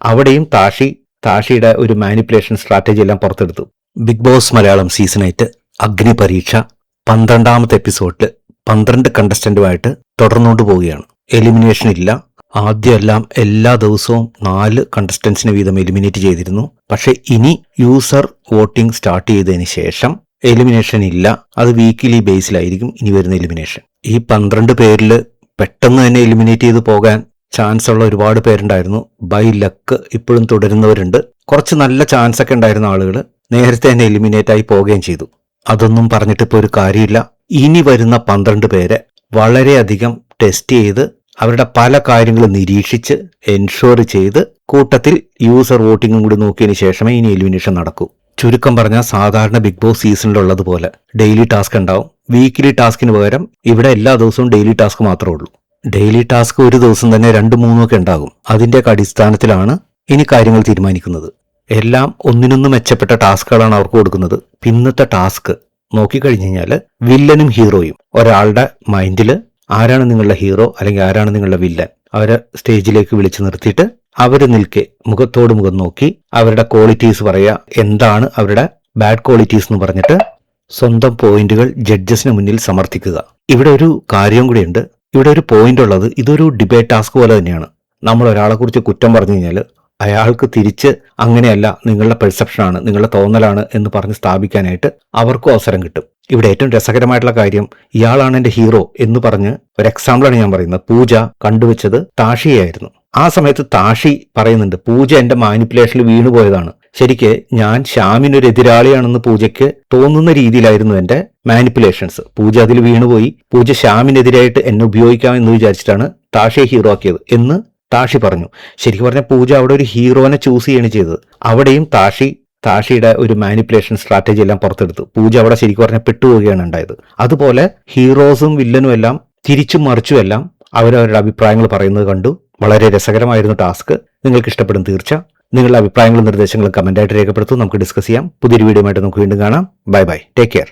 അവിടെയും താഷിയുടെ ഒരു manipulation strategy എല്ലാം പുറത്തെടുത്തു. ബിഗ് ബോസ് മലയാളം സീസൺ 8 അഗ്നി പരീക്ഷ 12ാമത്തെ എപ്പിസോഡിൽ 12 കണ്ടസ്റ്റന്റുമായിട്ട് തുടർന്നുകൊണ്ട് പോവുകയാണ്. എലിമിനേഷൻ ഇല്ല. ആദ്യമെല്ലാം എല്ലാ ദിവസവും 4 കണ്ടസ്റ്റൻസിനെ വീതം എലിമിനേറ്റ് ചെയ്തിരുന്നു. പക്ഷെ ഇനി യൂസർ വോട്ടിംഗ് സ്റ്റാർട്ട് ചെയ്തതിന് ശേഷം എലിമിനേഷൻ ഇല്ല. അത് വീക്കിലി ബേസിലായിരിക്കും ഇനി വരുന്ന എലിമിനേഷൻ. ഈ 12 പേരിൽ പെട്ടെന്ന് തന്നെ എലിമിനേറ്റ് ചെയ്ത് പോകാൻ ചാൻസ് ഉള്ള ഒരുപാട് പേരുണ്ടായിരുന്നു. ബൈ ലക്ക് ഇപ്പോഴും തുടരുന്നവരുണ്ട്. കുറച്ച് നല്ല ചാൻസ് ഒക്കെ ഉണ്ടായിരുന്ന ആളുകൾ നേരത്തെ തന്നെ എലിമിനേറ്റ് ആയി പോവുകയും ചെയ്തു. അതൊന്നും പറഞ്ഞിട്ട് ഇപ്പോൾ ഒരു കാര്യമില്ല. ഇനി വരുന്ന 12 പേരെ വളരെയധികം ടെസ്റ്റ് ചെയ്ത് അവരുടെ പല കാര്യങ്ങളും നിരീക്ഷിച്ച് എൻഷുർ ചെയ്ത് കൂട്ടത്തിൽ യൂസർ വോട്ടിങ്ങും കൂടി നോക്കിയതിന് ശേഷമേ ഇനി എലിമിനേഷൻ നടക്കൂ. ചുരുക്കം പറഞ്ഞാൽ സാധാരണ ബിഗ് ബോസ് സീസണിലുള്ളതുപോലെ ഡെയിലി ടാസ്ക് ഉണ്ടാവും. വീക്കിലി ടാസ്കിന് പകരം ഇവിടെ എല്ലാ ദിവസവും ഡെയിലി ടാസ്ക് മാത്രമേ ഉള്ളൂ. ഡെയിലി ടാസ്ക് ഒരു ദിവസം തന്നെ 2-3 ഒക്കെ ഉണ്ടാകും. അതിൻ്റെയൊക്കെ അടിസ്ഥാനത്തിലാണ് ഇനി കാര്യങ്ങൾ തീരുമാനിക്കുന്നത്. എല്ലാം ഒന്നിനൊന്നും മെച്ചപ്പെട്ട ടാസ്കുകളാണ് അവർക്ക് കൊടുക്കുന്നത്. പിന്നത്തെ ടാസ്ക് നോക്കിക്കഴിഞ്ഞു കഴിഞ്ഞാൽ വില്ലനും ഹീറോയും ഒരാളുടെ മൈൻഡിൽ ആരാണ് നിങ്ങളുടെ ഹീറോ അല്ലെങ്കിൽ ആരാണ് നിങ്ങളുടെ വില്ലൻ അവരെ സ്റ്റേജിലേക്ക് വിളിച്ചു നിർത്തിയിട്ട് അവർ നിൽക്കെ മുഖത്തോട് മുഖം നോക്കി അവരുടെ ക്വാളിറ്റീസ് പറയുക, എന്താണ് അവരുടെ ബാഡ് ക്വാളിറ്റീസ് എന്ന് പറഞ്ഞിട്ട് സ്വന്തം പോയിന്റുകൾ ജഡ്ജസിന് മുന്നിൽ സമർത്ഥിക്കുക. ഇവിടെ ഒരു കാര്യം കൂടിയുണ്ട്. ഇവിടെ ഒരു പോയിന്റ് ഉള്ളത്, ഇതൊരു ഡിബേറ്റ് ടാസ്ക് പോലെ തന്നെയാണ്. നമ്മൾ ഒരാളെ കുറിച്ച് കുറ്റം പറഞ്ഞു കഴിഞ്ഞാൽ അയാൾക്ക് തിരിച്ച് അങ്ങനെയല്ല, നിങ്ങളുടെ പെർസെപ്ഷനാണ്, നിങ്ങളുടെ തോന്നലാണ് എന്ന് പറഞ്ഞ് സ്ഥാപിക്കാനായിട്ട് അവർക്കും അവസരം കിട്ടും. ഇവിടെ ഏറ്റവും രസകരമായിട്ടുള്ള കാര്യം, ഇയാളാണ് എന്റെ ഹീറോ എന്ന് പറഞ്ഞ് ഒരു എക്സാമ്പിളാണ് ഞാൻ പറയുന്നത്. പൂജ കണ്ടുവച്ചത് താഷിയായിരുന്നു. ആ സമയത്ത് താഷി പറയുന്നുണ്ട്, പൂജ എന്റെ മാനിപ്പുലേഷനിൽ വീണുപോയതാണ്. ശരിക്ക് ഞാൻ ശ്യാമിനൊരു എതിരാളിയാണെന്ന് പൂജയ്ക്ക് തോന്നുന്ന രീതിയിലായിരുന്നു എന്റെ മാനിപ്പുലേഷൻസ്. പൂജ അതിൽ വീണുപോയി. പൂജ ശ്യാമിനെതിരായിട്ട് എന്നെ ഉപയോഗിക്കാമെന്ന് വിചാരിച്ചിട്ടാണ് താഷിയെ ഹീറോ ആക്കിയത് എന്ന് താഷി പറഞ്ഞു. ശരിക്കും പറഞ്ഞാൽ പൂജ അവിടെ ഒരു ഹീറോനെ ചൂസ് ചെയ്യാണ് ചെയ്തത്. അവിടെയും താഷിയുടെ ഒരു മാനിപ്പുലേഷൻ സ്ട്രാറ്റജി എല്ലാം പുറത്തെടുത്തു. പൂജ അവിടെ ശരിക്കും പറഞ്ഞാൽ പെട്ടുപോവുകയാണ് ഉണ്ടായത്. അതുപോലെ ഹീറോസും വില്ലനും എല്ലാം തിരിച്ചും മറിച്ചും എല്ലാം അവരവരുടെ അഭിപ്രായങ്ങൾ പറയുന്നത് കണ്ടു. വളരെ രസകരമായിരുന്നു ടാസ്ക്. നിങ്ങൾക്ക് ഇഷ്ടപ്പെടും തീർച്ച. നിങ്ങളുടെ അഭിപ്രായങ്ങളും നിർദ്ദേശങ്ങളും കമന്റായിട്ട് രേഖപ്പെടുത്തും. നമുക്ക് ഡിസ്കസ് ചെയ്യാം. പുതിയൊരു വീഡിയോ ആയിട്ട് നമുക്ക് വീണ്ടും കാണാം. Bye bye. Take care.